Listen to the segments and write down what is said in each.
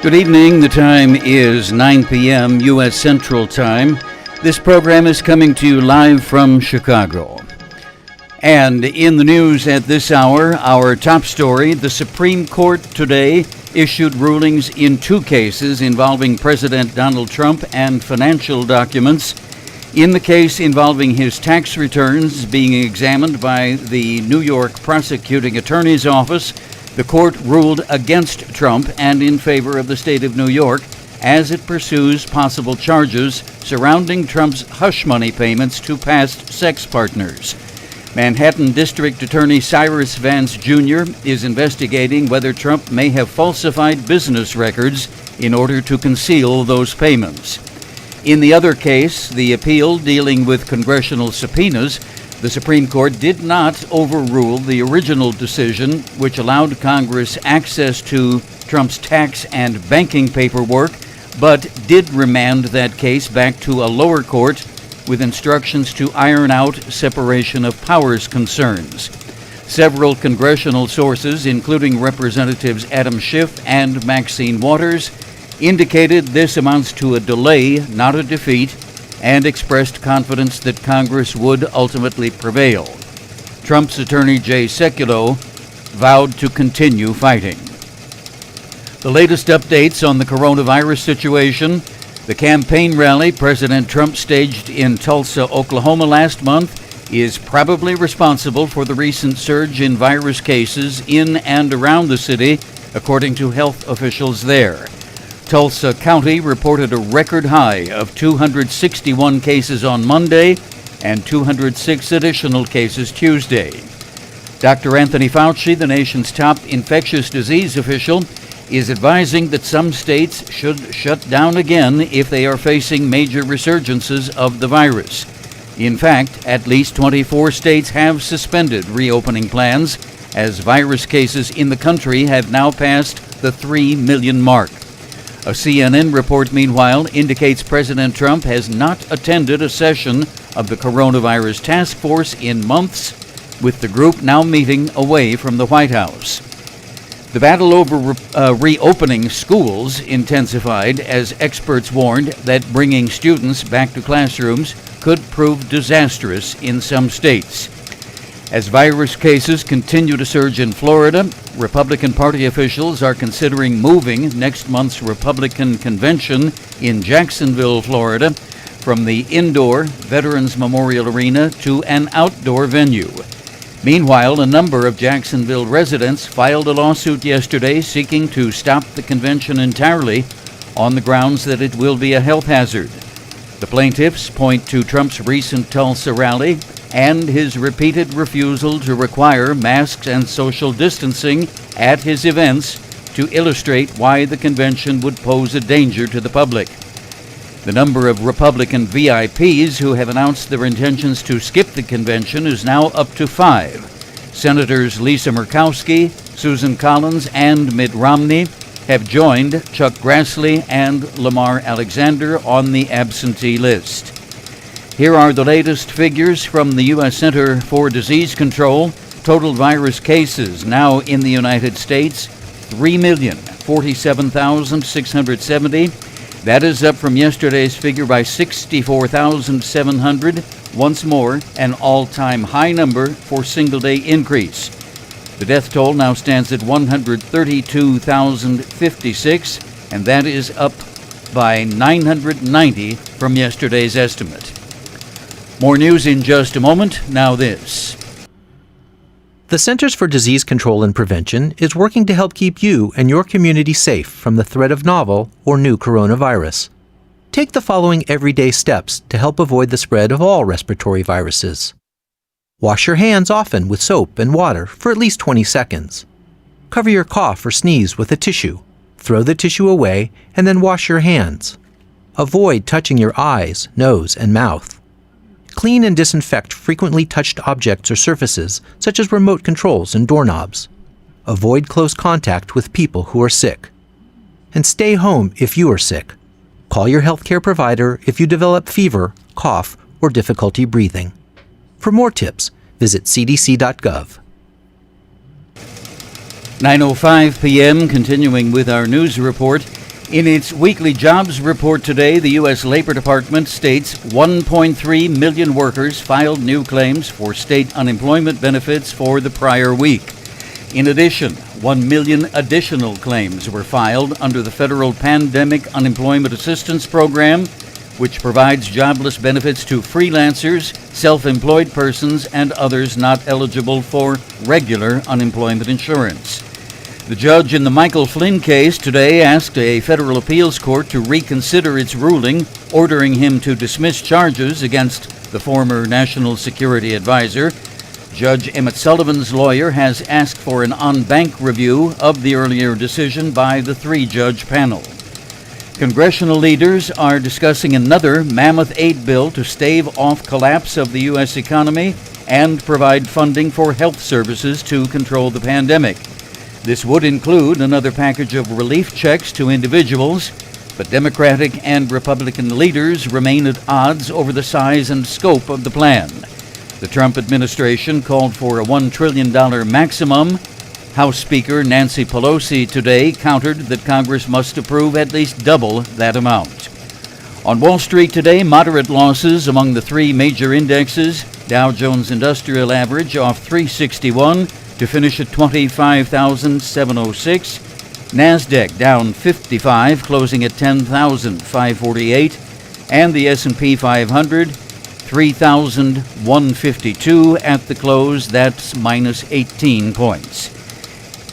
Good evening. The time is 9 p.m. U.S. Central Time. This program is coming to you live from Chicago. And in the news at this hour, our top story, the Supreme Court today issued rulings in two cases involving President Donald Trump and financial documents. In the case involving his tax returns being examined by the New York Prosecuting Attorney's Office, the court ruled against Trump and in favor of the state of New York as it pursues possible charges surrounding Trump's hush money payments to past sex partners. Manhattan District Attorney Cyrus Vance Jr. is investigating whether Trump may have falsified business records in order to conceal those payments. In the other case, the appeal dealing with congressional subpoenas, the Supreme Court did not overrule the original decision, which allowed Congress access to Trump's tax and banking paperwork, but did remand that case back to a lower court with instructions to iron out separation of powers concerns. Several congressional sources, including Representatives Adam Schiff and Maxine Waters, indicated this amounts to a delay, not a defeat, and expressed confidence that Congress would ultimately prevail. Trump's attorney Jay Sekulow vowed to continue fighting. The latest updates on the coronavirus situation. The campaign rally President Trump staged in Tulsa, Oklahoma last month is probably responsible for the recent surge in virus cases in and around the city, according to health officials there. Tulsa County reported a record high of 261 cases on Monday and 206 additional cases Tuesday. Dr. Anthony Fauci, the nation's top infectious disease official, is advising that some states should shut down again if they are facing major resurgences of the virus. In fact, at least 24 states have suspended reopening plans, as virus cases in the country have now passed the 3 million mark. A CNN report, meanwhile, indicates President Trump has not attended a session of the coronavirus task force in months, with the group now meeting away from the White House. The battle over reopening schools intensified as experts warned that bringing students back to classrooms could prove disastrous in some states. As virus cases continue to surge in Florida, Republican Party officials are considering moving next month's Republican convention in Jacksonville, Florida, from the indoor Veterans Memorial Arena to an outdoor venue. Meanwhile, a number of Jacksonville residents filed a lawsuit yesterday seeking to stop the convention entirely on the grounds that it will be a health hazard. The plaintiffs point to Trump's recent Tulsa rally and his repeated refusal to require masks and social distancing at his events to illustrate why the convention would pose a danger to the public. The number of Republican VIPs who have announced their intentions to skip the convention is now up to 5. Senators Lisa Murkowski, Susan Collins, and Mitt Romney have joined Chuck Grassley and Lamar Alexander on the absentee list. Here are the latest figures from the U.S. Center for Disease Control. Total virus cases now in the United States, 3,047,670. That is up from yesterday's figure by 64,700. Once more, an all-time high number for single-day increase. The death toll now stands at 132,056, and that is up by 990 from yesterday's estimate. More news in just a moment. Now this. The Centers for Disease Control and Prevention is working to help keep you and your community safe from the threat of novel or new coronavirus. Take the following everyday steps to help avoid the spread of all respiratory viruses. Wash your hands often with soap and water for at least 20 seconds. Cover your cough or sneeze with a tissue. Throw the tissue away and then wash your hands. Avoid touching your eyes, nose, and mouth. Clean and disinfect frequently touched objects or surfaces, such as remote controls and doorknobs. Avoid close contact with people who are sick. And stay home if you are sick. Call your healthcare provider if you develop fever, cough, or difficulty breathing. For more tips, visit cdc.gov. 9:05 p.m., continuing with our news report. In its weekly jobs report today, the U.S. Labor Department states 1.3 million workers filed new claims for state unemployment benefits for the prior week. In addition, 1 million additional claims were filed under the federal Pandemic Unemployment Assistance Program, which provides jobless benefits to freelancers, self-employed persons, and others not eligible for regular unemployment insurance. The judge in the Michael Flynn case today asked a federal appeals court to reconsider its ruling, ordering him to dismiss charges against the former national security advisor. Judge Emmett Sullivan's lawyer has asked for an en banc review of the earlier decision by the three-judge panel. Congressional leaders are discussing another mammoth aid bill to stave off collapse of the U.S. economy and provide funding for health services to control the pandemic. This would include another package of relief checks to individuals, but Democratic and Republican leaders remain at odds over the size and scope of the plan. The Trump administration called for a $1 trillion maximum. House Speaker Nancy Pelosi today countered that Congress must approve at least double that amount. On Wall Street today, moderate losses among the three major indexes. Dow Jones Industrial Average off 361 to finish at 25,706. NASDAQ down 55, closing at 10,548. And the S&P 500, 3,152 at the close. That's minus 18 points.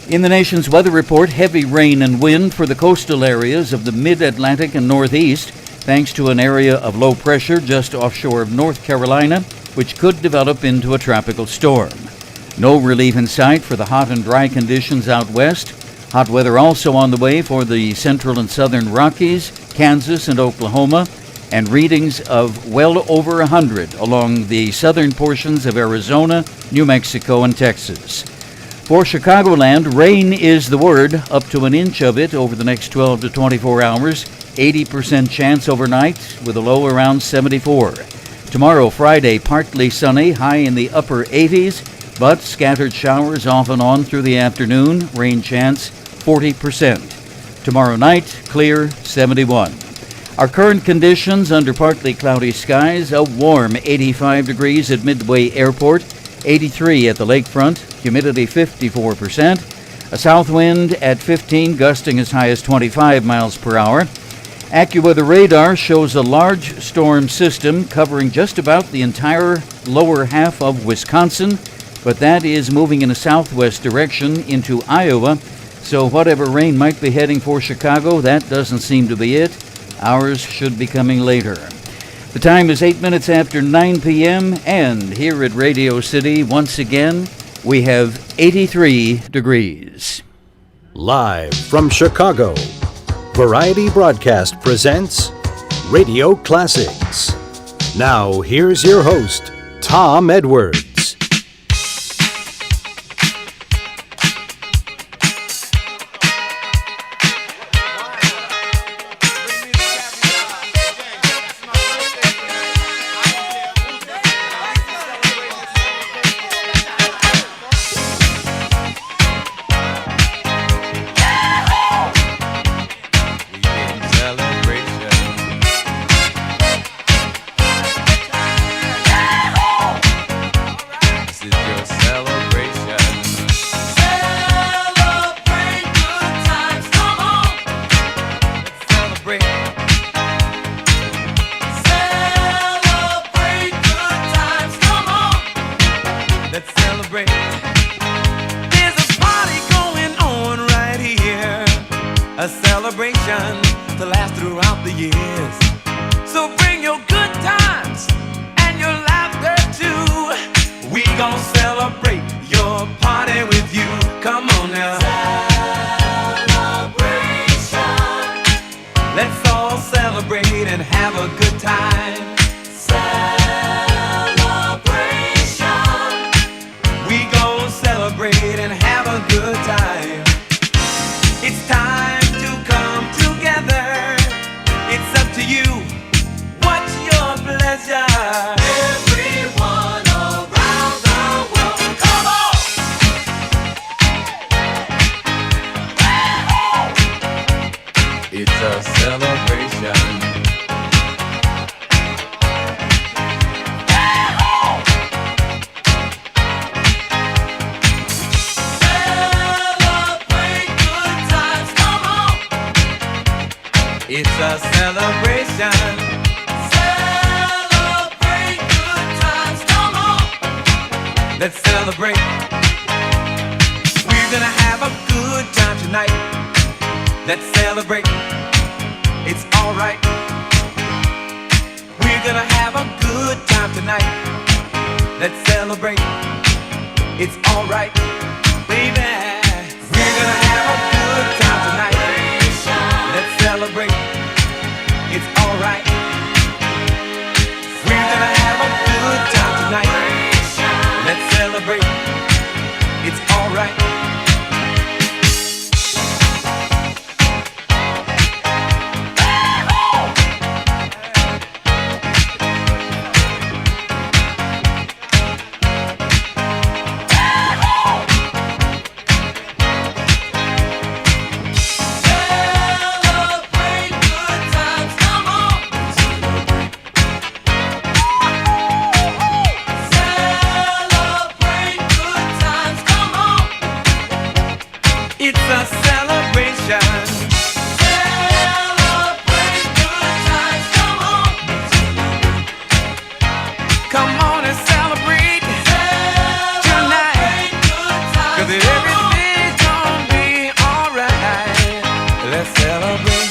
In the nation's weather report, heavy rain and wind for the coastal areas of the mid-Atlantic and Northeast, thanks to an area of low pressure just offshore of North Carolina, which could develop into a tropical storm. No relief in sight for the hot and dry conditions out west. Hot weather also on the way for the central and southern Rockies, Kansas and Oklahoma, and readings of well over 100 along the southern portions of Arizona, New Mexico, and Texas. For Chicagoland, rain is the word, up to an inch of it over the next 12 to 24 hours, 80% chance overnight with a low around 74. Tomorrow, Friday, partly sunny, high in the upper 80s, but scattered showers off and on through the afternoon, rain chance 40%. Tomorrow night, clear, 71. Our current conditions under partly cloudy skies, a warm 85 degrees at Midway Airport, 83 at the lakefront, humidity 54%, a south wind at 15, gusting as high as 25 miles per hour. AccuWeather radar shows a large storm system covering just about the entire lower half of Wisconsin, but that is moving in a southwest direction into Iowa, so whatever rain might be heading for Chicago, that doesn't seem to be it. Ours should be coming later. The time is 8 minutes after 9 p.m., and here at Radio City, once again, we have 83 degrees. Live from Chicago, Variety Broadcast presents Radio Classics. Now, here's your host, Tom Edwards. It's a Celebrate good times, come on. Let's celebrate. We're gonna have a good time tonight. Let's celebrate. It's alright. We're gonna have a good time tonight. Let's celebrate. It's alright, baby. We're gonna have a good time tonight. Let's celebrate. It's alright. We're gonna have a good time tonight. Let's celebrate. It's alright. It's a celebration. Celebrate good times, come on. Come on and celebrate tonight. 'Cause everything's gonna be alright. Let's celebrate.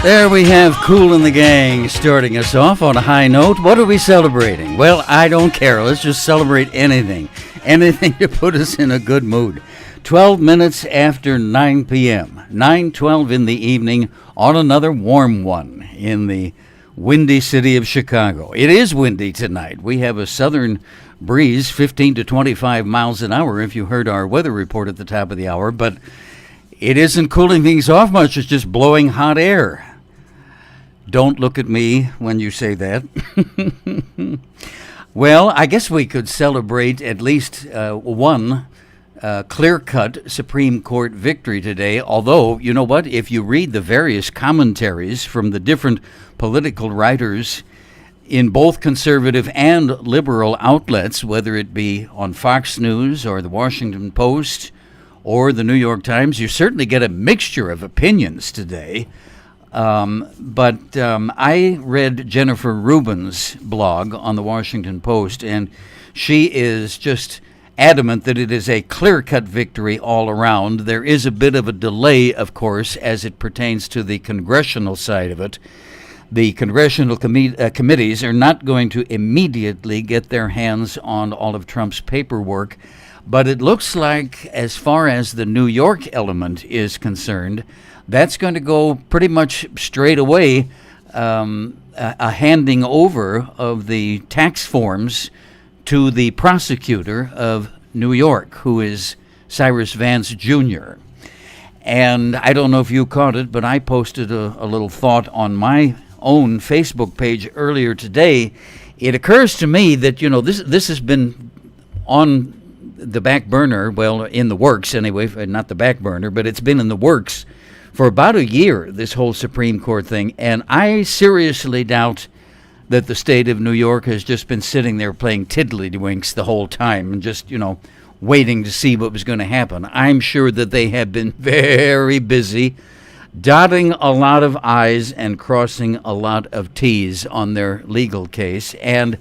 There we have Kool and the Gang starting us off on a high note. What are we celebrating? Well, I don't care. Let's just celebrate anything. Anything to put us in a good mood. 12 minutes after 9 p.m. 9:12 in the evening on another warm one in the windy city of Chicago. It is windy tonight. We have a southern breeze, 15 to 25 miles an hour, if you heard our weather report at the top of the hour. But it isn't cooling things off much. It's just blowing hot air. Don't look at me when you say that. Well, I guess we could celebrate at least one clear-cut Supreme Court victory today, although, you know what, if you read the various commentaries from the different political writers in both conservative and liberal outlets, whether it be on Fox News or the Washington Post or the New York Times, you certainly get a mixture of opinions today. But I read Jennifer Rubin's blog on the Washington Post, and she is just adamant that it is a clear-cut victory all around. There is a bit of a delay, of course, as it pertains to the congressional side of it. The congressional committees are not going to immediately get their hands on all of Trump's paperwork, but it looks like, as far as the New York element is concerned, that's going to go pretty much straight away, a handing over of the tax forms to the prosecutor of New York, who is Cyrus Vance Jr. And I don't know if you caught it, but I posted a little thought on my own Facebook page earlier today. It occurs to me that, you know, this has been on the back burner, well, in the works anyway, not the back burner, but it's been in the works for about a year, this whole Supreme Court thing, and I seriously doubt that the state of New York has just been sitting there playing tiddlywinks the whole time and just, you know, waiting to see what was going to happen. I'm sure that they have been very busy dotting a lot of I's and crossing a lot of T's on their legal case, and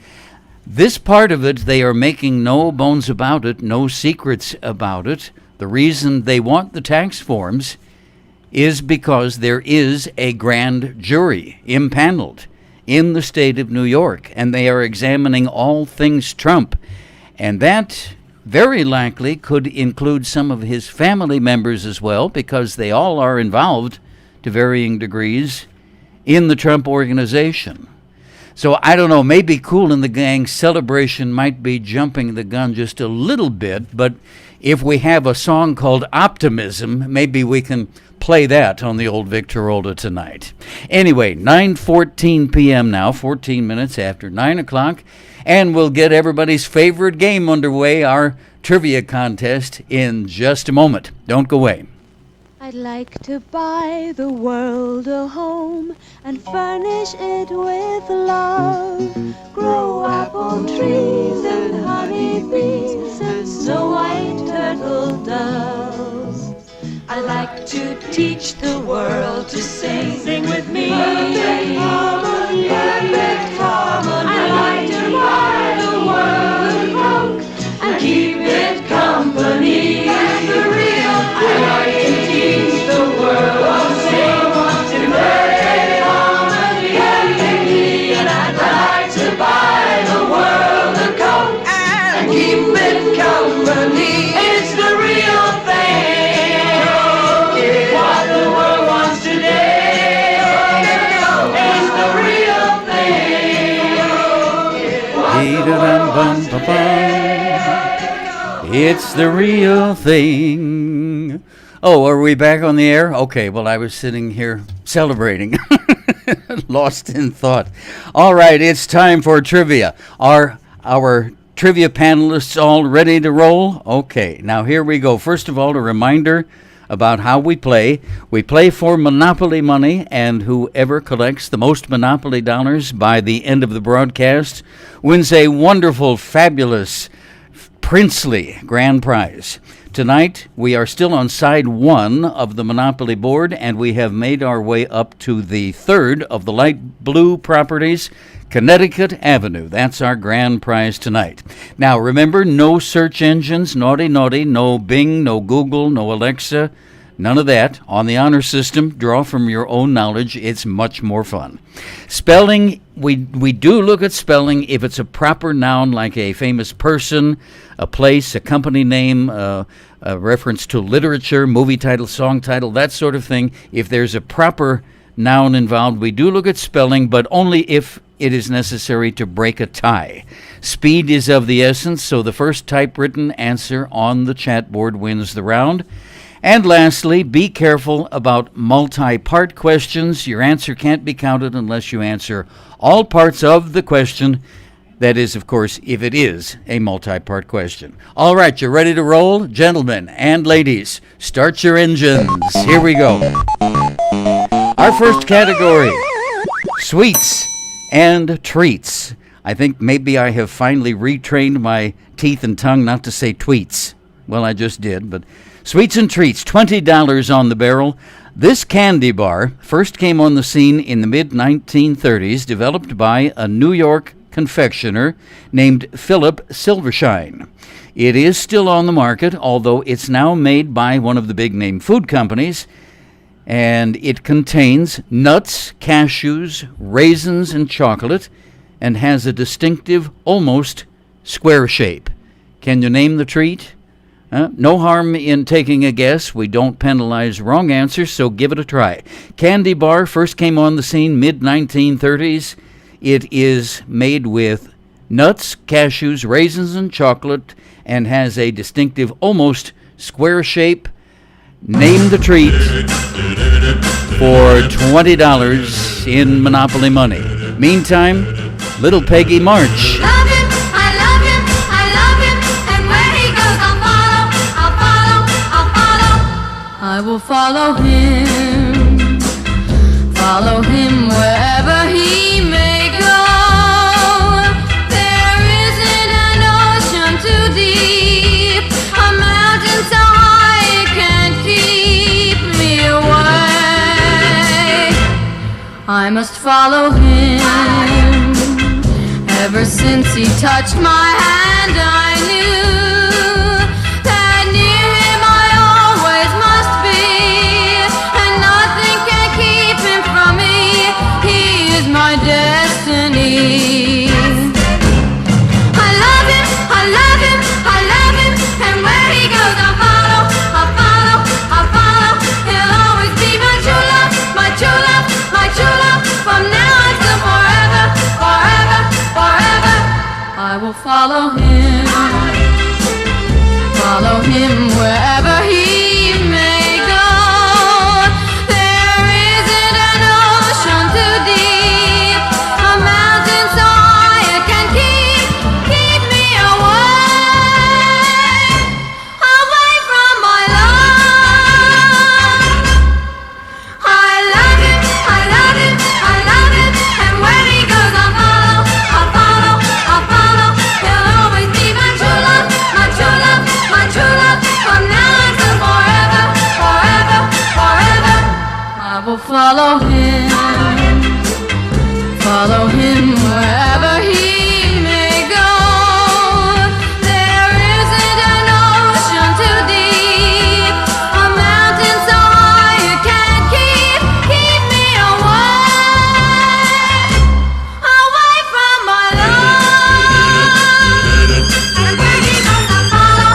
this part of it, they are making no bones about it, no secrets about it. The reason they want the tax forms is because there is a grand jury impaneled in the state of New York, and they are examining all things Trump. And that very likely could include some of his family members as well, because they all are involved to varying degrees in the Trump organization. So I don't know, maybe Kool and the Gang celebration might be jumping the gun just a little bit, but if we have a song called Optimism, maybe we can play that on the old Victrola tonight. Anyway, 9:14 p.m. now, 14 minutes after 9 o'clock, and we'll get everybody's favorite game underway, our trivia contest, in just a moment. Don't go away. I'd like to buy the world a home and furnish it with love. Grow apple trees and honey bees and snow white turtle doves. I like to teach the world to sing. Sing with me. Perfect harmony. Perfect harmony. I like to buy the world a Coke and keep it company. That's the real thing. I like to teach the world to sing. In perfect harmony. Perfectly. And I'd like to buy the world a Coke and keep it company. It's the real thing. What the world wants today is the real thing. It's the real thing. Oh, are we back on the air? Okay, well, I was sitting here celebrating. Lost in thought. All right, it's time for trivia. Are our trivia panelists all ready to roll? Okay, now here we go. First of all, a reminder about how we play. We play for Monopoly money, and whoever collects the most Monopoly dollars by the end of the broadcast wins a wonderful, fabulous, princely grand prize. Tonight, we are still on side one of the Monopoly board, and we have made our way up to the third of the light blue properties, Connecticut Avenue. That's our grand prize tonight. Now, remember, no search engines, naughty, no Bing, no Google, no Alexa, none of that. On the honor system, draw from your own knowledge. It's much more fun. Spelling, we do look at spelling if it's a proper noun like a famous person, a place, a company name, a reference to literature, movie title, song title, that sort of thing. If there's a proper noun involved, we do look at spelling, but only if it is necessary to break a tie. Speed is of the essence, so the first typewritten answer on the chat board wins the round. And lastly, be careful about multi-part questions. Your answer can't be counted unless you answer all parts of the question. That is, of course, if it is a multi-part question. All right, you ready to roll? Gentlemen and ladies, start your engines. Here we go. Our first category, sweets and treats. I think maybe I have finally retrained my teeth and tongue not to say tweets. Well, I just did, but sweets and treats, $20 on the barrel. This candy bar first came on the scene in the mid-1930s, developed by a New York confectioner named Philip Silvershine. It is still on the market, although it's now made by one of the big-name food companies, and it contains nuts, cashews, raisins, and chocolate, and has a distinctive, almost square shape. Can you name the treat? No harm in taking a guess. We don't penalize wrong answers, so give it a try. Candy bar first came on the scene mid-1930s. It is made with nuts, cashews, raisins, and chocolate, and has a distinctive, almost square shape. Name the treat for $20 in Monopoly money. Meantime, Little Peggy March. Love him, I love him, I love him, and where he goes I'll follow, I'll follow, I will follow him wherever he may go. There isn't an ocean too deep, a mountain so high it can't keep me away. I must follow him. Ever since he touched my hand, I knew that near him I always must be, and nothing can keep him from me. He is my destiny. I love him, I love him, I love him, and where he goes I'll follow, I'll follow, I'll follow. He'll always be my true love, my true love, my true love, from now on till forever, forever, forever. I will follow him wherever he may go. There isn't an ocean too deep, a mountain so high it can keep me away, away from my love. I love him, I love him, I love him, and where he goes I'll follow, I'll follow, I'll follow. He'll always be my true love, my true love, my true love, follow him wherever he may go. There isn't an ocean too deep, a mountain so high you can't keep me away from my love. And where he goes, I follow.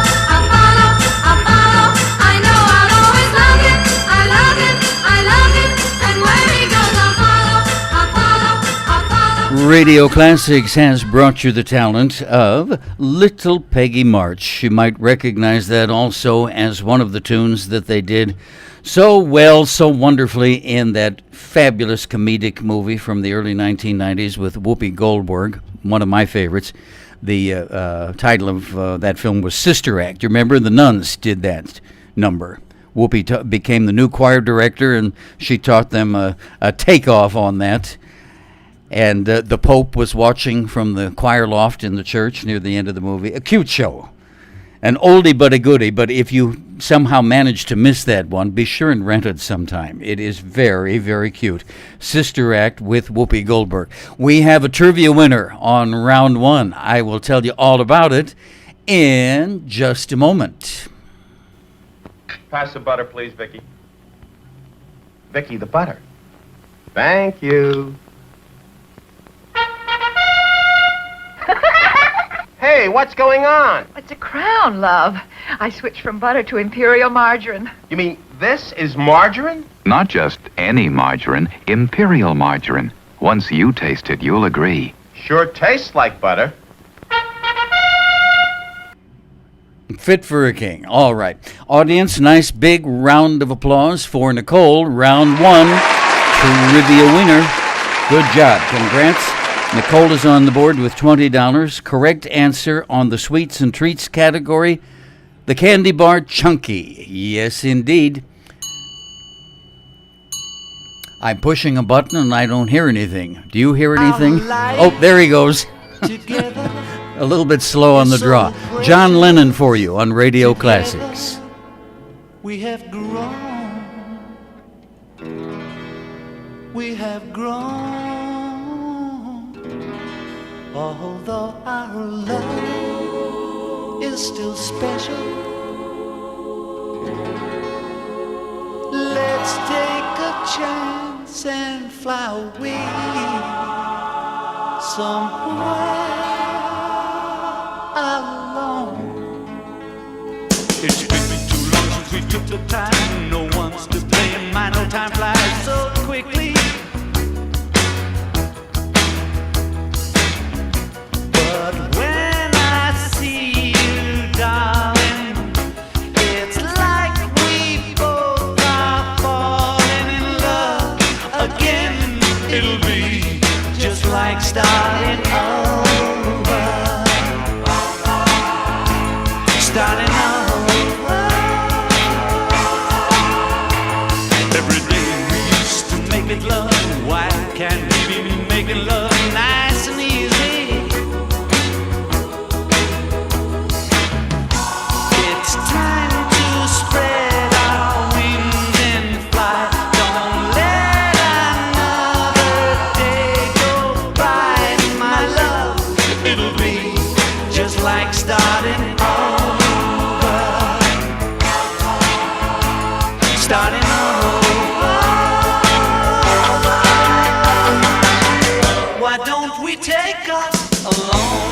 I know I'll always love him. I love him. And where he goes, I follow. Radio Classics has brought you the talent of Little Peggy March. You might recognize that also as one of the tunes that they did so well, so wonderfully in that fabulous comedic movie from the early 1990s with Whoopi Goldberg, one of my favorites. The title of that film was Sister Act. You remember? The nuns did that number. Whoopi became the new choir director, and she taught them a takeoff on that. And the Pope was watching from the choir loft in the church near the end of the movie. A cute show. An oldie but a goodie, but if you somehow manage to miss that one, be sure and rent it sometime. It is very, very cute. Sister Act with Whoopi Goldberg. We have a trivia winner on round one. I will tell you all about it in just a moment. Pass the butter, please, Vicky. Vicky, the butter. Thank you. Hey, what's going on? It's a crown, love. I switched from butter to imperial margarine. You mean this is margarine? Not just any margarine, imperial margarine. Once you taste it, you'll agree. Sure tastes like butter. Fit for a king. All right. Audience, nice big round of applause for Nicole. Round one, trivia winner. Good job. Congrats. Nicole is on the board with $20. Correct answer on the sweets and treats category, the candy bar Chunky. Yes, indeed. I'm pushing a button and I don't hear anything. Do you hear anything? Oh, there he goes. A little bit slow on the draw. John Lennon for you on Radio Classics. We have grown. We have grown. Although our love is still special, let's take a chance and fly away somewhere alone. It's been too long since we took the time. No one's to blame. My no time flies so quickly. But when I see you, darling, it's like we both are falling in love again. It'll be just like starting over. Starting over. Every day we used to make it love. Why can't we be making love nice and easy? It's time to spread our wings and fly. Don't let another day go by, my love. It'll be just like starting over. Starting over. Why don't we take us alone?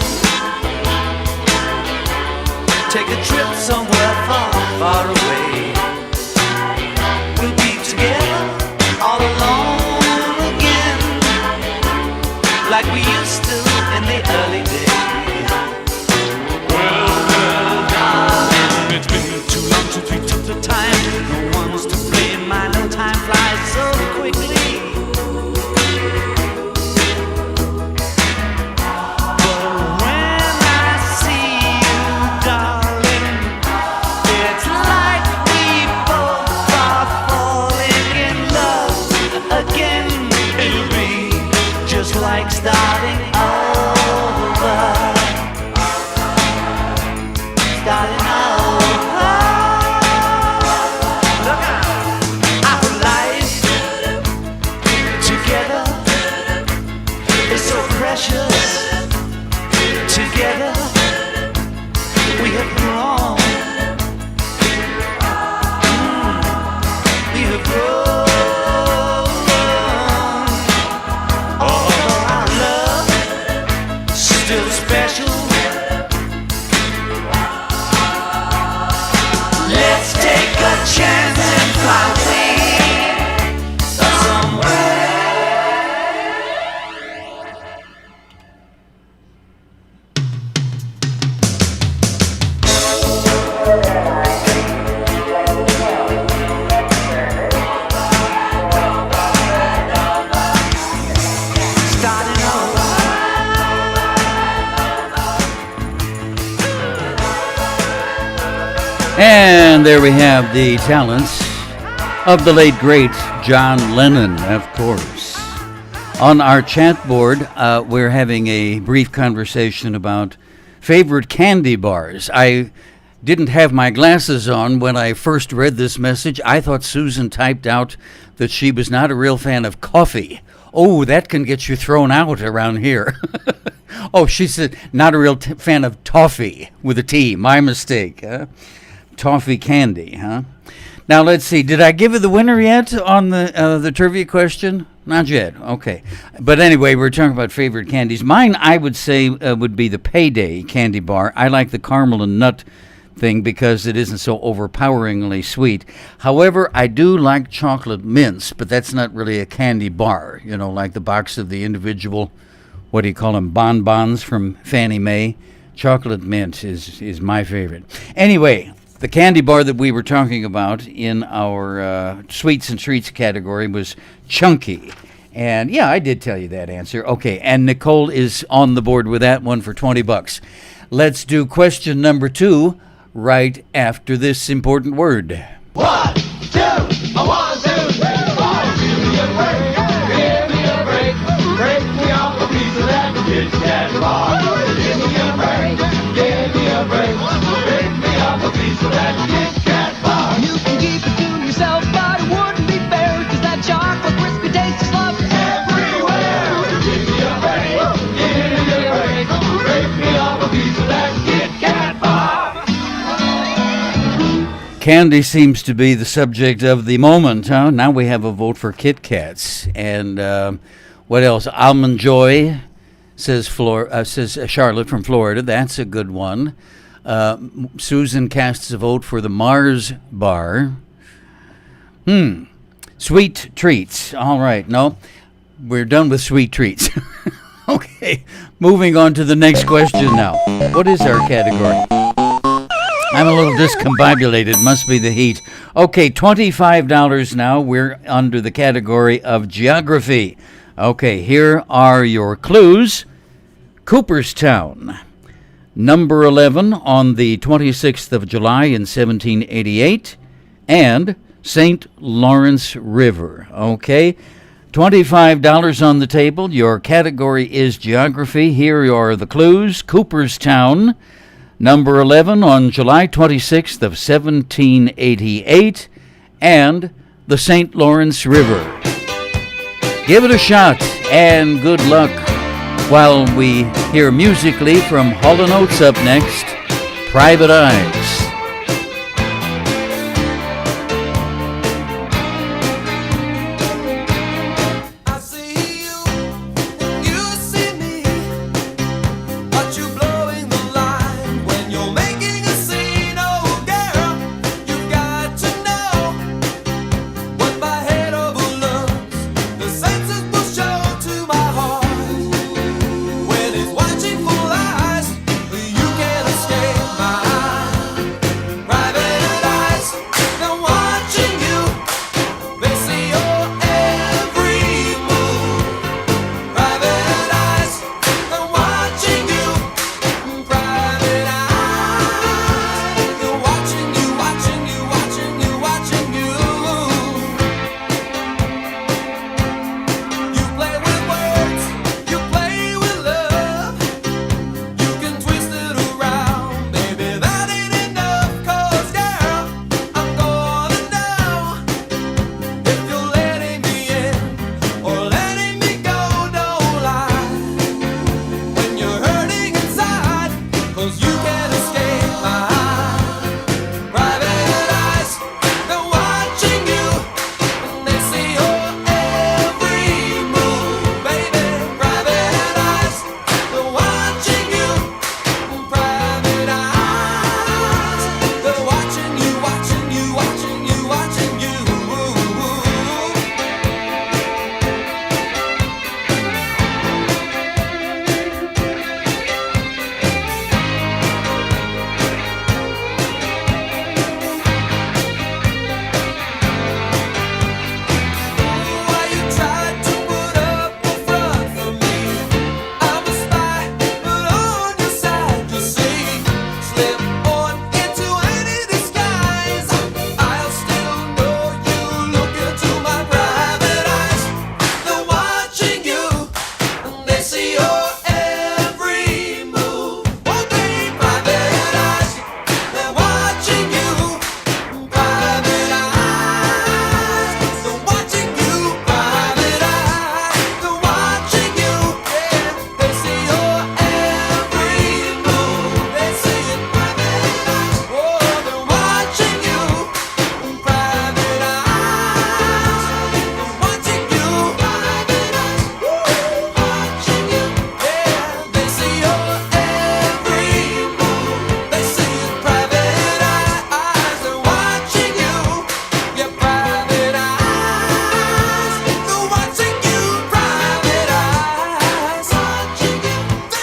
Take a trip somewhere far, far away. We'll be together all alone again, like we used to in the early days. Well, darling, it's been too long since we took the time. No one's to blame. My no time flies so quickly. But when I see you, darling, it's like we both are falling in love again. It'll be just like starting over. precious. Together we have grown. We have grown. Although our love still special. Let's take a chance and fly away somewhere. Starting over. And there we have the talents of the late, great John Lennon, of course. On our chat board, we're having a brief conversation about favorite candy bars. I didn't have my glasses on when I first read this message. I thought Susan typed out that she was not a real fan of coffee. Oh, that can get you thrown out around here. Oh, she said not a real fan of toffee with a T. My mistake. Toffee candy, huh? Now, let's see. Did I give you the winner yet on the trivia question? Not yet. Okay. But anyway, we're talking about favorite candies. Mine, I would say, would be the Payday candy bar. I like the caramel and nut thing because it isn't so overpoweringly sweet. However, I do like chocolate mints, but that's not really a candy bar, you know, like the box of the individual, what do you call them, bonbons from Fannie Mae. Chocolate mint is my favorite. Anyway, the candy bar that we were talking about in our sweets and treats category was Chunky. And yeah, I did tell you that answer. Okay, and Nicole is on the board with that one for $20. Let's do question number 2 right after this important word. 1, 2, 1, 2, 3, 4. Give me a break, give me a break. Break me off a piece of that Kit Kat bar. Give me a break, give me a break. Break me off a piece of that Kit Kat bar. You can keep it to yourself, but it wouldn't be fair, 'cause that chocolate crispy taste is love Everywhere. Give me a break, give me a break. Break me off a piece of that Kit Kat bar. Candy seems to be the subject of the moment, huh? Now we have a vote for Kit Kats. And what else? Almond Joy, says Charlotte from Florida. That's a good one. Susan casts a vote for the Mars bar. Sweet treats. All right. No, we're done with sweet treats. Okay. Moving on to the next question now. What is our category? I'm a little discombobulated. Must be the heat. Okay, $25 now. We're under the category of geography. Okay, here are your clues. Cooperstown. Number 11 on the 26th of July in 1788. And St. Lawrence River. Okay, $25 on the table. Your category is geography. Here are the clues. Cooperstown. Number 11 on July 26th of 1788, and the St. Lawrence River. Give it a shot, and good luck. While we hear musically from Hall & Oates up next, Private Eyes. Watching for eyes, you can't escape my eyes.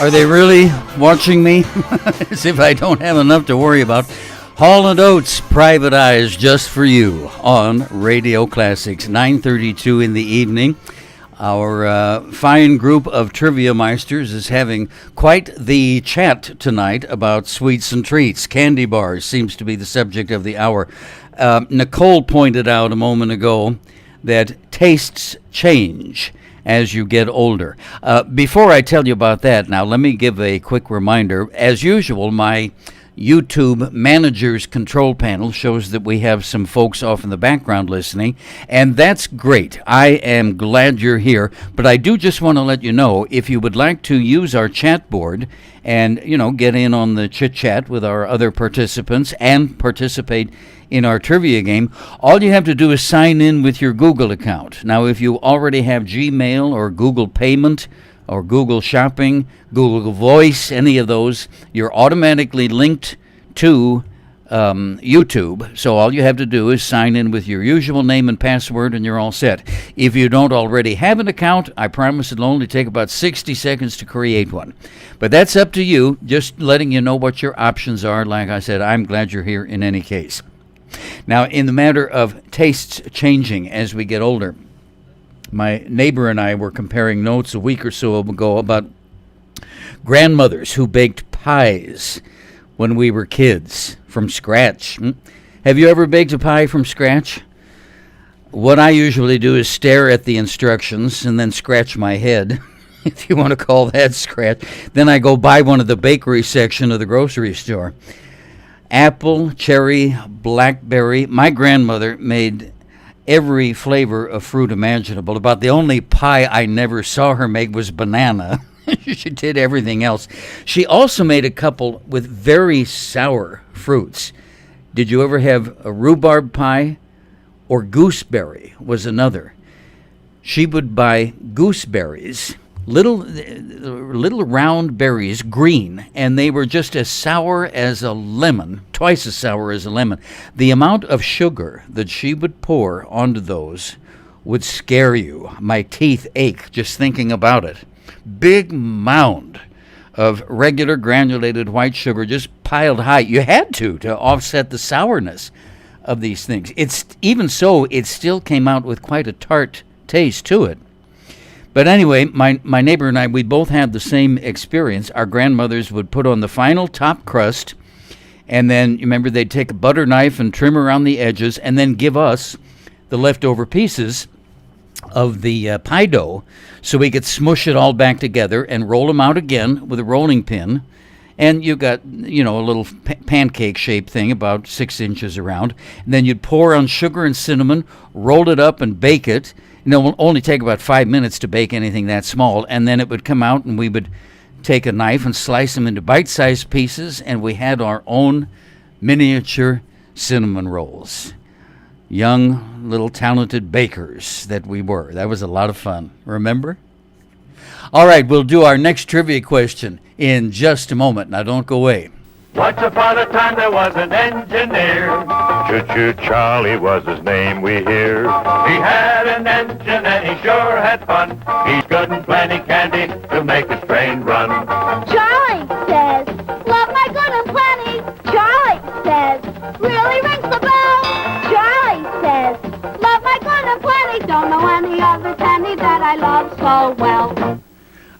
Are they really watching me? As if I don't have enough to worry about. Hall & Oates, Private Eyes, just for you on Radio Classics, 9:32 in the evening. Our fine group of trivia meisters is having quite the chat tonight about sweets and treats. Candy bars seems to be the subject of the hour. Nicole pointed out a moment ago that tastes change as you get older. Before I tell you about that, now let me give a quick reminder. As usual, my YouTube manager's control panel shows that we have some folks off in the background listening, and that's great. I am glad you're here, but I do just want to let you know, if you would like to use our chat board and, get in on the chit-chat with our other participants and participate in our trivia game, all you have to do is sign in with your Google account. Now, if you already have Gmail or Google Payment or Google Shopping, Google Voice, any of those, you're automatically linked to YouTube. So all you have to do is sign in with your usual name and password, and you're all set. If you don't already have an account, I promise it'll only take about 60 seconds to create one. But that's up to you, just letting you know what your options are. Like I said, I'm glad you're here in any case. Now, in the matter of tastes changing as we get older, my neighbor and I were comparing notes a week or so ago about grandmothers who baked pies when we were kids from scratch. Have you ever baked a pie from scratch? What I usually do is stare at the instructions and then scratch my head, if you want to call that scratch. Then I go buy one of the bakery section of the grocery store. Apple, cherry, blackberry. My grandmother made every flavor of fruit imaginable. About the only pie I never saw her make was banana. She did everything else. She also made a couple with very sour fruits. Did you ever have a rhubarb pie? Or gooseberry was another. She would buy gooseberries, little round berries, green, and they were just as sour as a lemon, twice as sour as a lemon. The amount of sugar that she would pour onto those would scare you. My teeth ache just thinking about it. Big mound of regular granulated white sugar just piled high. You had to offset the sourness of these things. It's even so, it still came out with quite a tart taste to it. But anyway, my neighbor and I, we both had the same experience. Our grandmothers would put on the final top crust, and then, you remember, they'd take a butter knife and trim around the edges, and then give us the leftover pieces of the pie dough so we could smush it all back together and roll them out again with a rolling pin. And you got, a little pancake-shaped thing about 6 inches around. And then you'd pour on sugar and cinnamon, roll it up, and bake it. And it will only take about 5 minutes to bake anything that small. And then it would come out, and we would take a knife and slice them into bite-sized pieces, and we had our own miniature cinnamon rolls. Young, little talented bakers that we were. That was a lot of fun. Remember? All right, we'll do our next trivia question in just a moment. Now, don't go away. Once upon a time there was an engineer. Choo-choo Charlie was his name, we hear. He had an engine and he sure had fun. He's good and plenty candy to make his train run. Charlie says, love my good and plenty. Charlie says, really rings the bell. Charlie says, love my good and plenty. Don't know any other candy that I love so well.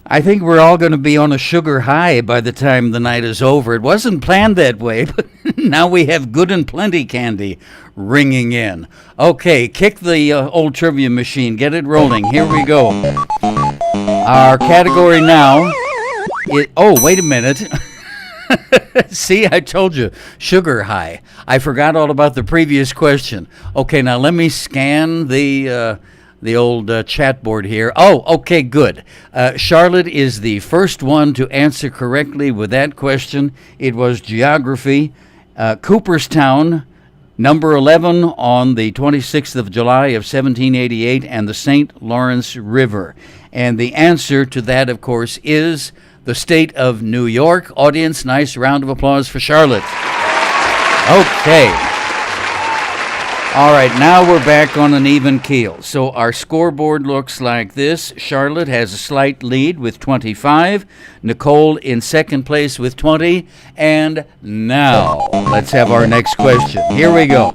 I think we're all going to be on a sugar high by the time the night is over. It wasn't planned that way, but now we have good and plenty candy ringing in. Okay, kick the old trivia machine. Get it rolling. Here we go. Our category now is... Oh, wait a minute. See, I told you, sugar high. I forgot all about the previous question. Okay, now let me scan the old chat board here. Oh, okay, good. Charlotte is the first one to answer correctly with that question. It was geography. Cooperstown, number 11 on the 26th of July of 1788, and the St. Lawrence River. And the answer to that, of course, is the state of New York. Audience, nice round of applause for Charlotte. Okay. All right, now we're back on an even keel. So our scoreboard looks like this. Charlotte has a slight lead with 25. Nicole in second place with 20. And now, let's have our next question. Here we go.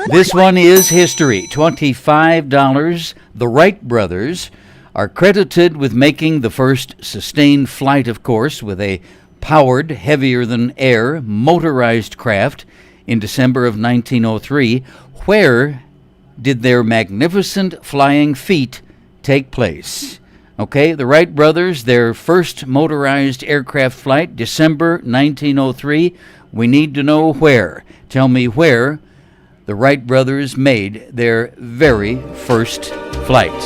This one is history. $25. The Wright brothers are credited with making the first sustained flight, of course, with a powered, heavier-than-air, motorized craft in December of 1903. Where did their magnificent flying feat take place? Okay, the Wright brothers, their first motorized aircraft flight, December 1903. We need to know where. Tell me where the Wright brothers made their very first flight.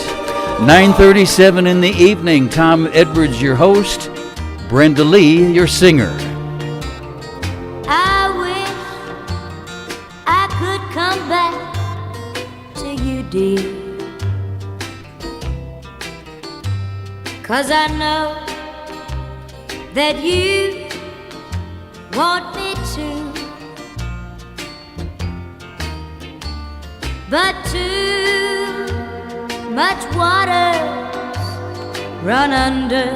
9:37 in the evening. Tom Edwards, your host. Brenda Lee, your singer. I wish I could come back to you, dear, 'cause I know that you want me to, but too much water's run under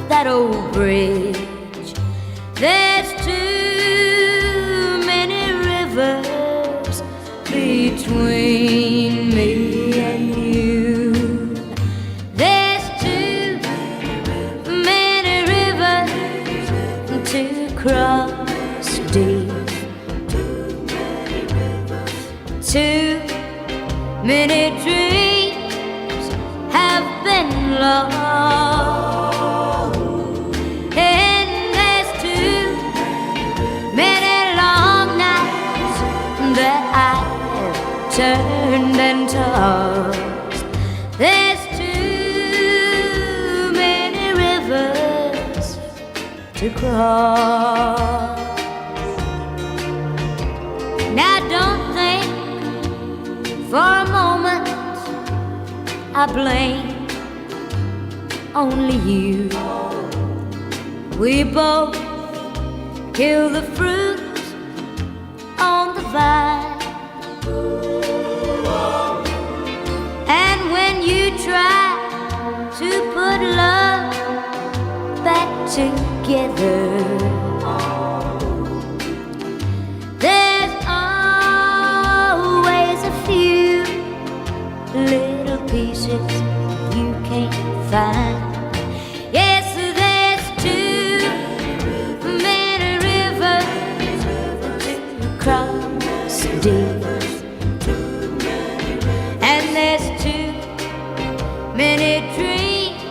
that old bridge. There's too many rivers between me and you. There's too many rivers to cross deep. Too many dreams have been lost. Turned and tossed. There's too many rivers to cross. Now don't think for a moment I blame only you. We both kill the fruit on the vine. And when you try to put love back together, there's always a few little pieces you can't find. Yes, there's too many rivers to cross deep. There's too many dreams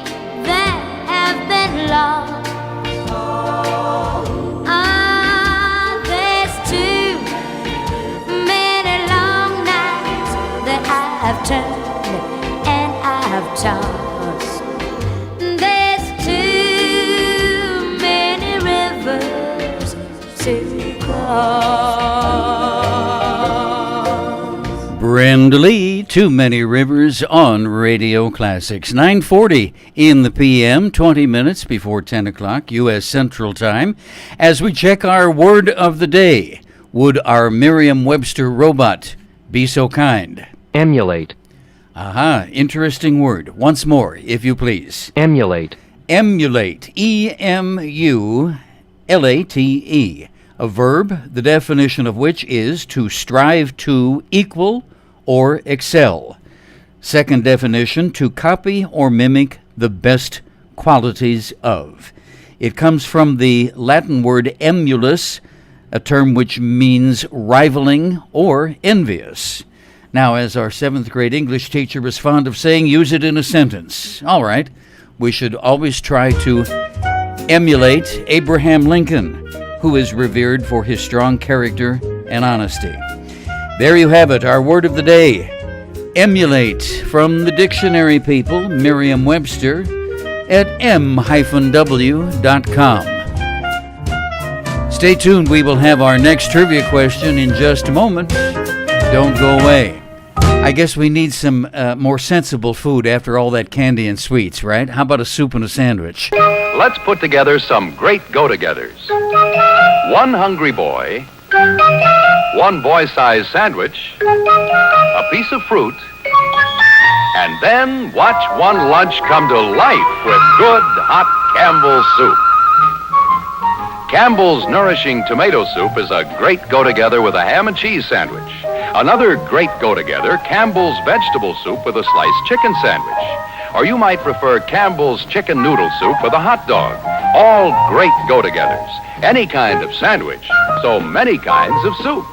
that have been lost. There's too many long nights that I have turned and I have tossed. There's too many rivers to cross. Brenda Lee, Too Many Rivers on Radio Classics. 9:40 in the p.m., 20 minutes before 10 o'clock U.S. Central Time. As we check our word of the day, would our Merriam-Webster robot be so kind? Emulate. Aha, interesting word. Once more, if you please. Emulate. Emulate. E-M-U-L-A-T-E. A verb, the definition of which is to strive to equal or excel. Second definition, to copy or mimic the best qualities of. It comes from the Latin word emulus, a term which means rivaling or envious. Now, as our 7th grade English teacher was fond of saying, use it in a sentence. All right, we should always try to emulate Abraham Lincoln, who is revered for his strong character and honesty. There you have it, our word of the day. Emulate, from the dictionary people, Merriam-Webster, at m-w.com. Stay tuned, we will have our next trivia question in just a moment. Don't go away. I guess we need some more sensible food after all that candy and sweets, right? How about a soup and a sandwich? Let's put together some great go-togethers. One hungry boy one boy-sized sandwich, a piece of fruit, and then watch one lunch come to life with good hot Campbell's soup. Campbell's nourishing tomato soup is a great go-together with a ham and cheese sandwich. Another great go-together, Campbell's vegetable soup with a sliced chicken sandwich. Or you might prefer Campbell's chicken noodle soup with a hot dog. All great go-togethers. Any kind of sandwich, so many kinds of soup.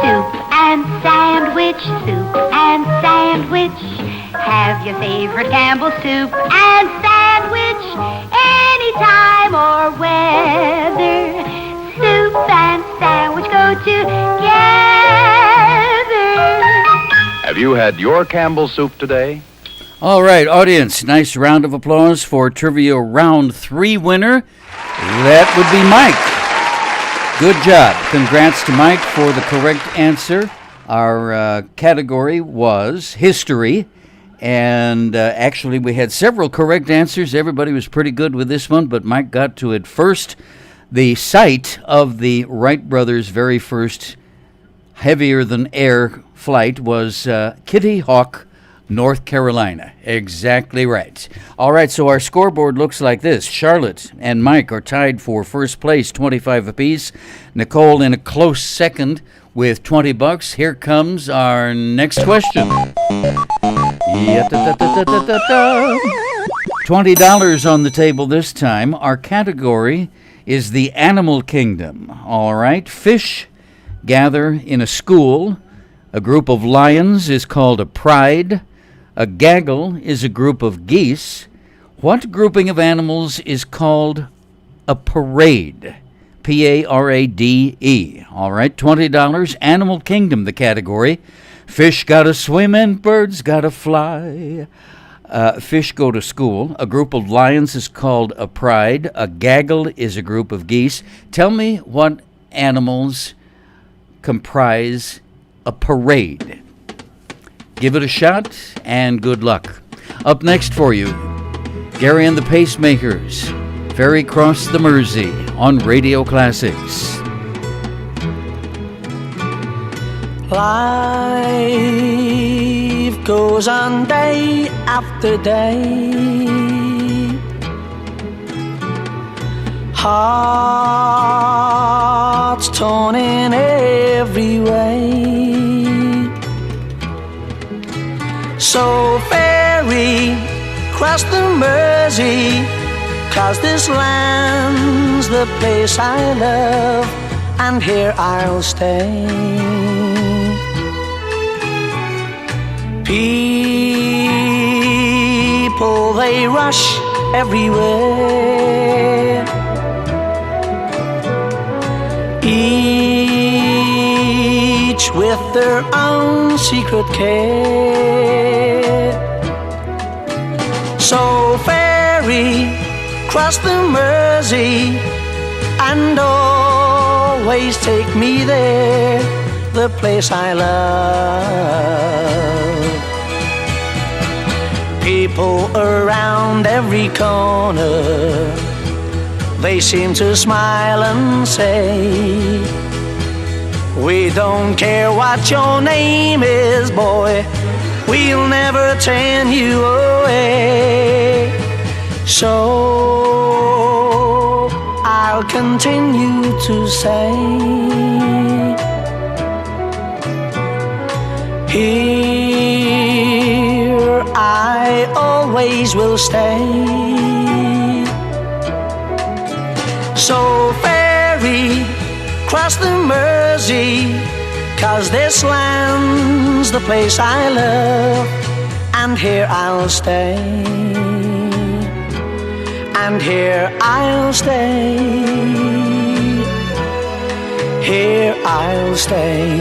Soup and sandwich, soup and sandwich. Have your favorite Campbell soup and sandwich. Anytime or weather. Soup and sandwich go together. Have you had your Campbell soup today? All right, audience, nice round of applause for Trivia Round 3 winner. That would be Mike. Good job. Congrats to Mike for the correct answer. Our category was history, and actually we had several correct answers. Everybody was pretty good with this one, but Mike got to it first. The site of the Wright brothers' very first heavier-than-air flight was Kitty Hawk, North Carolina. Exactly right. All right, so our scoreboard looks like this. Charlotte and Mike are tied for first place, 25 apiece. Nicole in a close second with $20. Here comes our next question. $20 on the table this time. Our category is the animal kingdom. All right, fish gather in a school. A group of lions is called a pride. A gaggle is a group of geese. What grouping of animals is called a parade? P-A-R-A-D-E. All right, $20. Animal kingdom, the category. Fish gotta swim and birds gotta fly. Fish go to school. A group of lions is called a pride. A gaggle is a group of geese. Tell me what animals comprise a parade. Give it a shot, and good luck. Up next for you, Gary and the Pacemakers, Ferry Cross the Mersey on Radio Classics. Life goes on day after day. Hearts torn in every way. So ferry, cross the Mersey, 'cause this land's the place I love, and here I'll stay. People, they rush everywhere. Each with their own secret care. So ferry, cross the Mersey, and always take me there, the place I love. People around every corner, they seem to smile and say, we don't care what your name is, boy, we'll never turn you away. So I'll continue to say, here I always will stay. So ferry, cross the Mersey, 'cause this land's the place I love, and here I'll stay, and here I'll stay, here I'll stay.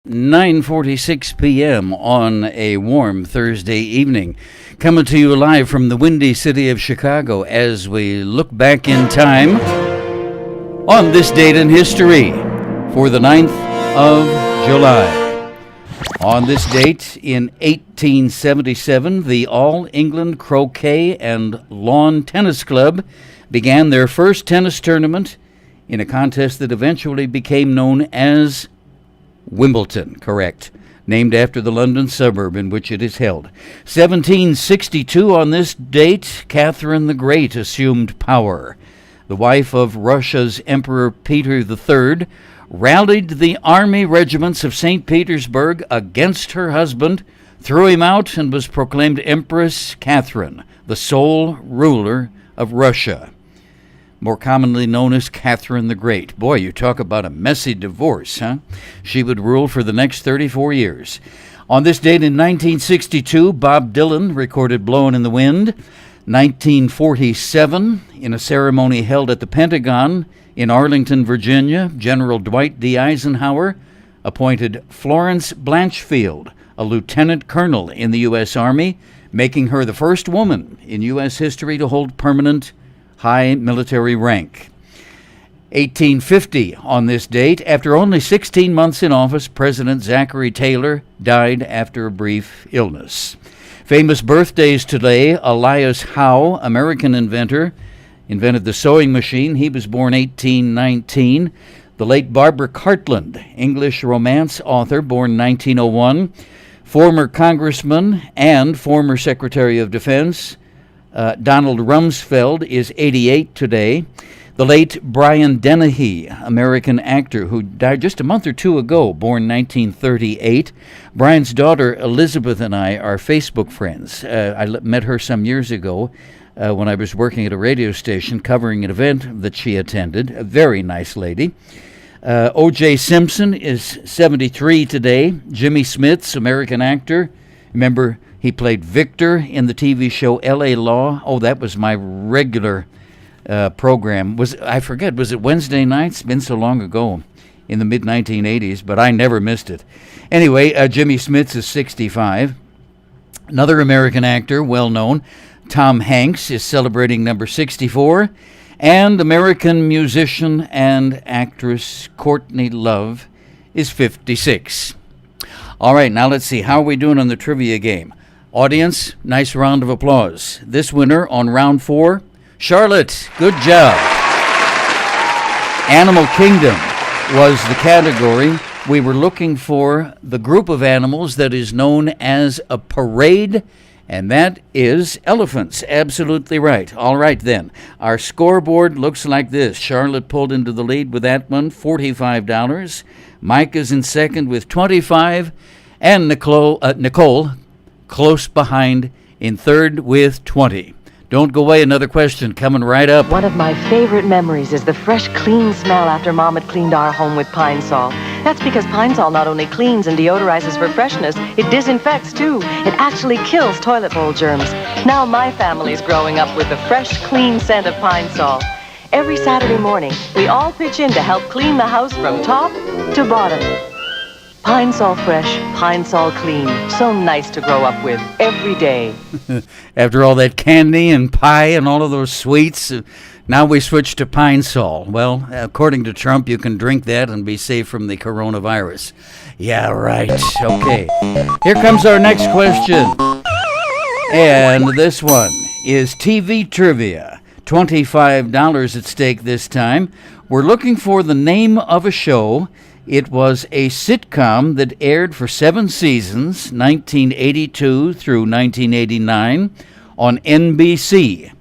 9:46 p.m. on a warm Thursday evening. Coming to you live from the windy city of Chicago as we look back in time on this date in history for the 9th of July. On this date in 1877, the All England Croquet and Lawn Tennis Club began their first tennis tournament in a contest that eventually became known as Wimbledon, correct, named after the London suburb in which it is held. 1762, on this date, Catherine the Great assumed power. The wife of Russia's Emperor Peter III rallied the army regiments of St. Petersburg against her husband, threw him out, and was proclaimed Empress Catherine, the sole ruler of Russia, more commonly known as Catherine the Great. Boy, you talk about a messy divorce, huh? She would rule for the next 34 years. On this date in 1962, Bob Dylan recorded Blowin' in the Wind. 1947, in a ceremony held at the Pentagon in Arlington, Virginia, General Dwight D. Eisenhower appointed Florence Blanchfield a lieutenant colonel in the U.S. Army, making her the first woman in U.S. history to hold permanent high military rank. 1850, on this date, after only 16 months in office, President Zachary Taylor died after a brief illness. Famous birthdays today: Elias Howe, American inventor, invented the sewing machine. He was born 1819. The late Barbara Cartland, English romance author, born 1901. Former Congressman and former Secretary of Defense Donald Rumsfeld is 88 today. The late Brian Dennehy, American actor who died just a month or two ago, born 1938. Brian's daughter Elizabeth and I are Facebook friends. I met her some years ago when I was working at a radio station covering an event that she attended. A very nice lady. O.J. Simpson is 73 today. Jimmy Smits, American actor. Remember, he played Victor in the TV show L.A. Law. Oh, that was my regular program. I forget, was it Wednesday nights? It's been so long ago, in the mid-1980s, but I never missed it. Anyway, Jimmy Smits is 65. Another American actor, well-known, Tom Hanks, is celebrating number 64. And American musician and actress Courtney Love is 56. All right, now let's see. How are we doing on the trivia game? Audience, nice round of applause. This winner on round 4, Charlotte, good job. Animal Kingdom was the category. We were looking for the group of animals that is known as a parade, and that is elephants. Absolutely right. All right, then. Our scoreboard looks like this. Charlotte pulled into the lead with that one, $45. Mike is in second with $25, and Nicole close behind in third with $20. Don't go away, another question coming right up. One of my favorite memories is the fresh, clean smell after Mom had cleaned our home with Pine Sol. That's because Pine Sol not only cleans and deodorizes for freshness, it disinfects too. It actually kills toilet bowl germs. Now my family's growing up with the fresh, clean scent of Pine Sol. Every Saturday morning, we all pitch in to help clean the house from top to bottom. Pine Sol fresh, Pine Sol clean. So nice to grow up with every day. After all that candy and pie and all of those sweets, now we switch to Pine Sol. Well, according to Trump, you can drink that and be safe from the coronavirus. Yeah, right. Okay. Here comes our next question. And this one is TV trivia. $25 at stake this time. We're looking for the name of a show. It was a sitcom that aired for 7 seasons, 1982 through 1989, on NBC.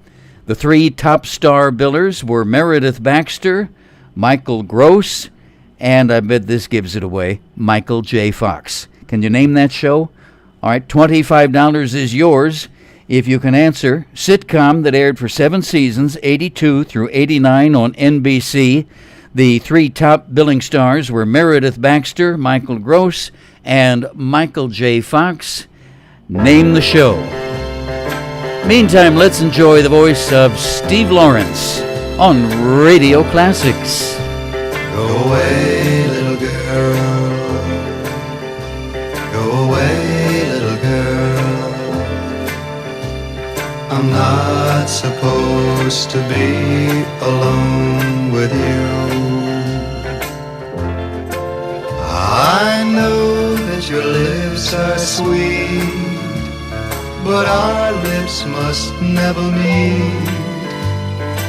The 3 top star billers were Meredith Baxter, Michael Gross, and I bet this gives it away, Michael J. Fox. Can you name that show? All right, $25 is yours if you can answer. Sitcom that aired for 7 seasons, 82 through 89 on NBC. The 3 top billing stars were Meredith Baxter, Michael Gross, and Michael J. Fox. Name the show. Meantime, let's enjoy the voice of Steve Lawrence on Radio Classics. Go away, little girl. Go away, little girl. I'm not supposed to be alone with you. I know that your lips sweet, but our lips must never meet.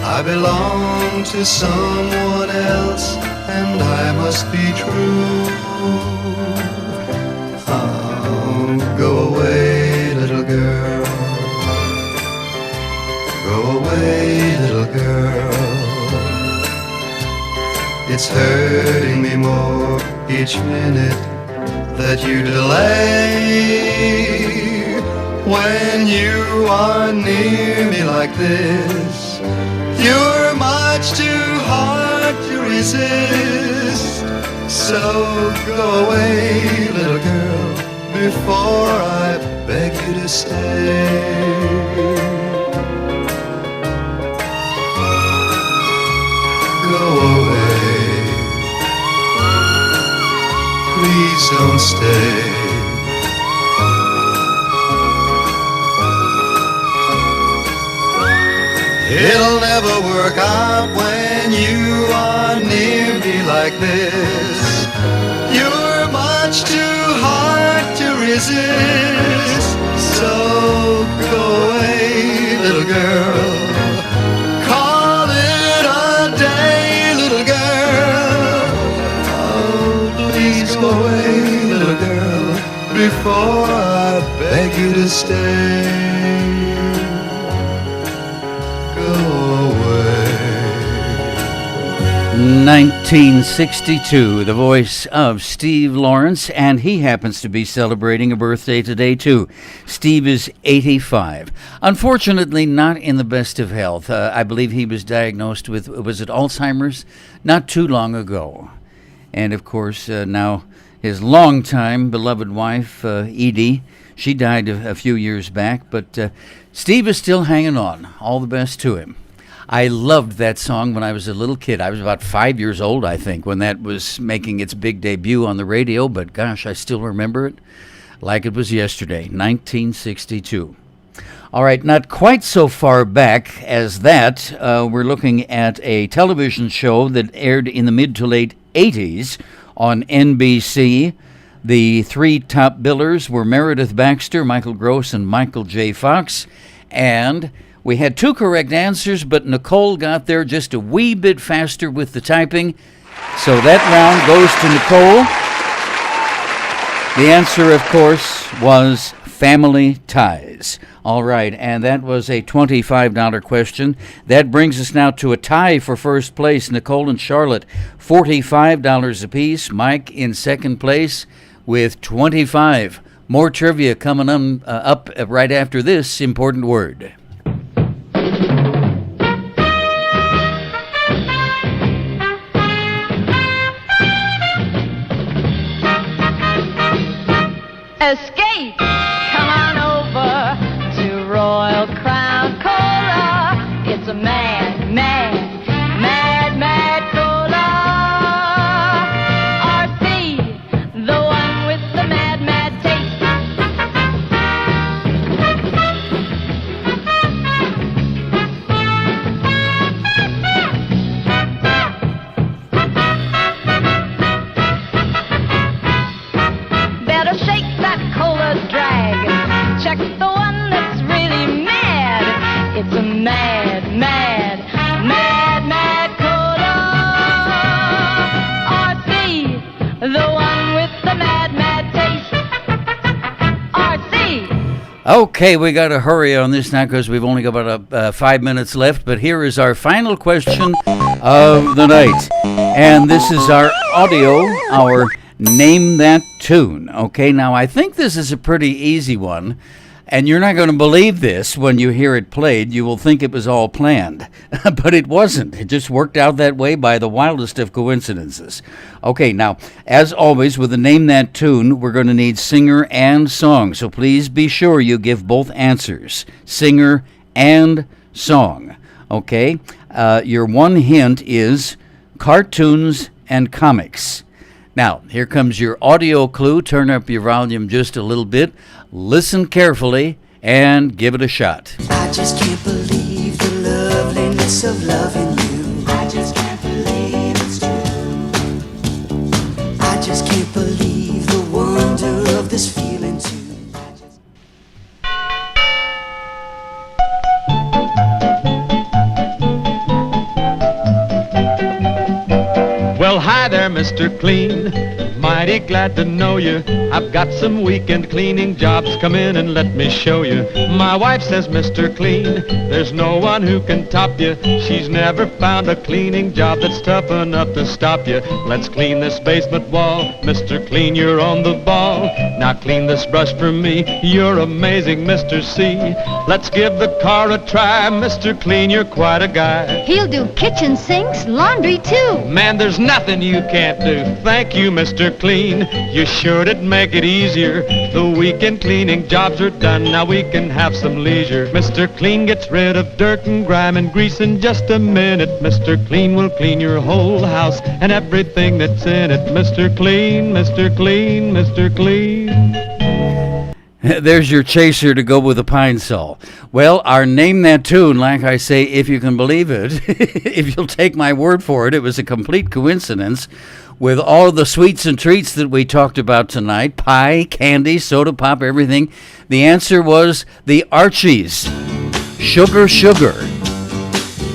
I belong to someone else, and I must be true. Oh, go away, little girl. Go away, little girl. It's hurting me more each minute that you delay. When you are near me like this, you're much too hard to resist. So go away, little girl, before I beg you to stay. Go away, please don't stay. It'll never work out when you are near me like this. You're much too hard to resist. So go away, little girl. Call it a day, little girl. Oh, please go away, little girl, before I beg you to stay. 1962, the voice of Steve Lawrence, and he happens to be celebrating a birthday today, too. Steve is 85. Unfortunately, not in the best of health. I believe he was diagnosed with, was it Alzheimer's? Not too long ago. And, of course, now his longtime beloved wife, Edie, she died a few years back, but Steve is still hanging on. All the best to him. I loved that song when I was a little kid. I was about 5 years old, I think, when that was making its big debut on the radio. But gosh, I still remember it like it was yesterday, 1962. All right, not quite so far back as that. We're looking at a television show that aired in the mid to late 80s on NBC. The three top billers were Meredith Baxter, Michael Gross, and Michael J. Fox. And we had two correct answers, but Nicole got there just a wee bit faster with the typing. So that round goes to Nicole. The answer, of course, was Family Ties. All right, and that was a $25 question. That brings us now to a tie for first place. Nicole and Charlotte, $45 apiece. Mike in second place with $25. More trivia coming up right after this important word. Escape! Come on over to Royal Crown Cola. It's a mad, mad, mad, mad cola. RC, the one with the mad, mad taste. Better shake that cola's drag. Check the one that's really mad. It's a mad, mad, mad, mad cola. RC, the one with the mad, mad taste. RC. Okay, we got to hurry on this now because we've only got about 5 minutes left. But here is our final question of the night. And this is our audio, our Name That Tune. Okay, now I think this is a pretty easy one. And you're not going to believe this when you hear it played. You will think it was all planned. But it wasn't. It just worked out that way by the wildest of coincidences. Okay, now, as always, with the Name That Tune, we're going to need singer and song. So please be sure you give both answers, singer and song. Okay? Your one hint is cartoons and comics. Now, here comes your audio clue. Turn up your volume just a little bit. Listen carefully and give it a shot. I just can't believe the loveliness of loving you. I just can't believe it's true. I just can't believe the wonder of this feeling too. there, Mr. Clean? Mighty glad to know you. I've got some weekend cleaning jobs. Come in and let me show you. My wife says, Mr. Clean, there's no one who can top you. She's never found a cleaning job that's tough enough to stop you. Let's clean this basement wall. Mr. Clean, you're on the ball. Now clean this brush for me. You're amazing, Mr. C. Let's give the car a try. Mr. Clean, you're quite a guy. He'll do kitchen sinks, laundry too. Man, there's nothing you can't do. Thank you, Mr. Clean. You sure did make it easier. The weekend cleaning jobs are done. Now we can have some leisure. Mr. Clean gets rid of dirt and grime and grease in just a minute. Mr. Clean will clean your whole house and everything that's in it. Mr. Clean, Mr. Clean, Mr. Clean. There's your chaser to go with the Pine Sol. Well, our Name That Tune, like I say, if you can believe it, if you'll take my word for it, it was a complete coincidence with all the sweets and treats that we talked about tonight, pie, candy, soda pop, everything. The answer was the Archies, Sugar Sugar.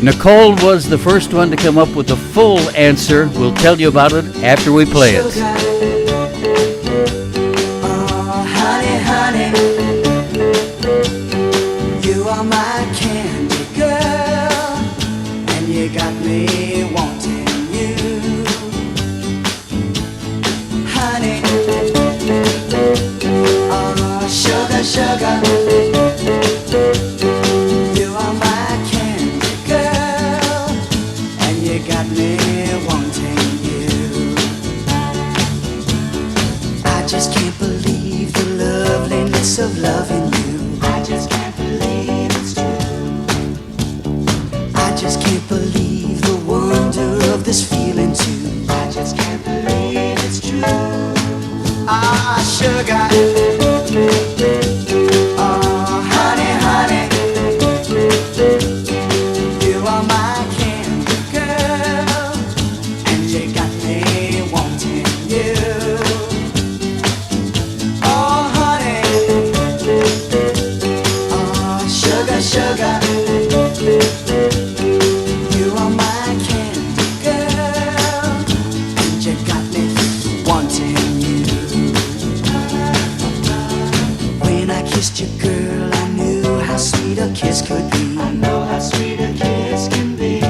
Nicole was the first one to come up with the full answer. We'll tell you about it after we play it. You are my candy girl, and you got me wanting you, honey. Oh, sugar, sugar. You are my candy girl, and you got me wanting you. I just can't believe the loveliness of loving you. I just can't believe it's true. I just can't believe the wonder of this feeling too. I just can't believe it's true. Ah, sugar. Oh, honey, honey. You are my candy girl, and you got me wanting you. Oh, honey. Sugar, you are my candy girl, and you got me wanting you. When I kissed you, girl, I knew how sweet a kiss could be. I know how sweet a kiss can be.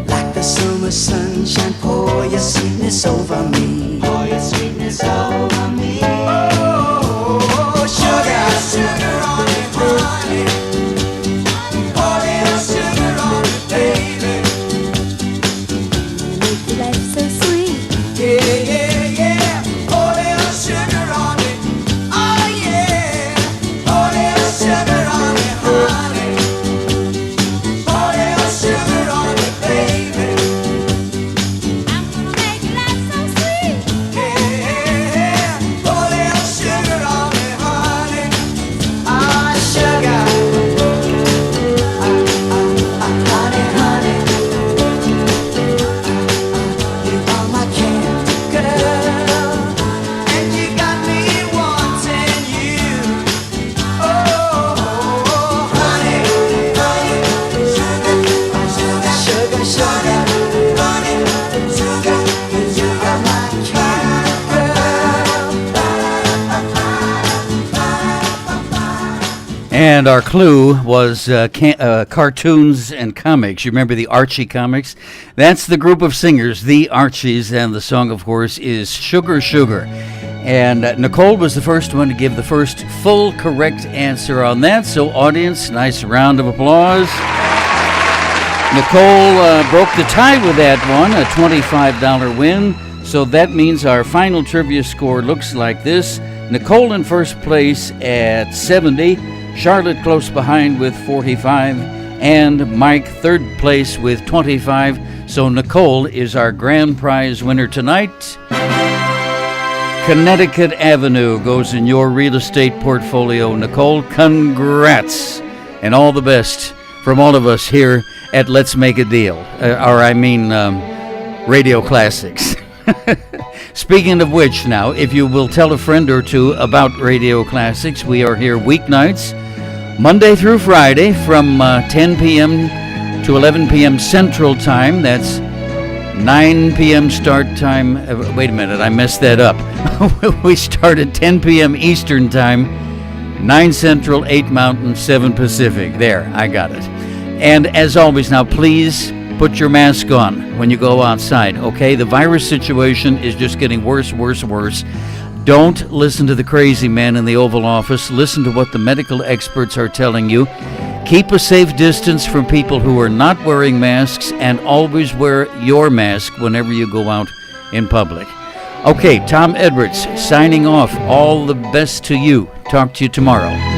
Like the summer sunshine, pour your sweetness over me. Pour your sweetness over me. Oh, sugar, sugar on me, honey. Pour little sugar on me, baby. Make your life so sweet. Yeah, yeah, yeah. Pour little sugar on me. Oh, yeah. Pour little sugar on me, honey. Pour little sugar on me, baby. I'm gonna make your life so sweet. Yeah, pour little sugar on me, honey. Ah, sugar. Honey, honey. You are my candy girl, and you got me wanting you. Oh, honey, honey. Sugar, sugar. Honey, sugar. You are my candy girl. And our clue was cartoons and comics. You remember the Archie comics? That's the group of singers, the Archies, and the song, of course, is Sugar Sugar. And Nicole was the first one to give the first full correct answer on that. So, audience, nice round of applause. Nicole broke the tie with that one, a $25 win. So that means our final trivia score looks like this. Nicole in first place at 70, Charlotte close behind with 45, and Mike third place with 25. So Nicole is our grand prize winner tonight. Connecticut Avenue goes in your real estate portfolio. Nicole, congrats, and all the best from all of us here at Let's Make a Deal, Radio Classics. Speaking of which, now, if you will tell a friend or two about Radio Classics, we are here weeknights, Monday through Friday, from 10 p.m. to 11 p.m. Central Time. That's 9 p.m. start time. Wait a minute, I messed that up. We start at 10 p.m. Eastern time, 9 Central, 8 Mountain, 7 Pacific. There, I got it. And as always, now please put your mask on when you go outside, okay? The virus situation is just getting worse, worse, worse. Don't listen to the crazy man in the Oval Office. Listen to what the medical experts are telling you. Keep a safe distance from people who are not wearing masks, and always wear your mask whenever you go out in public. Okay, Tom Edwards signing off. All the best to you. Talk to you tomorrow.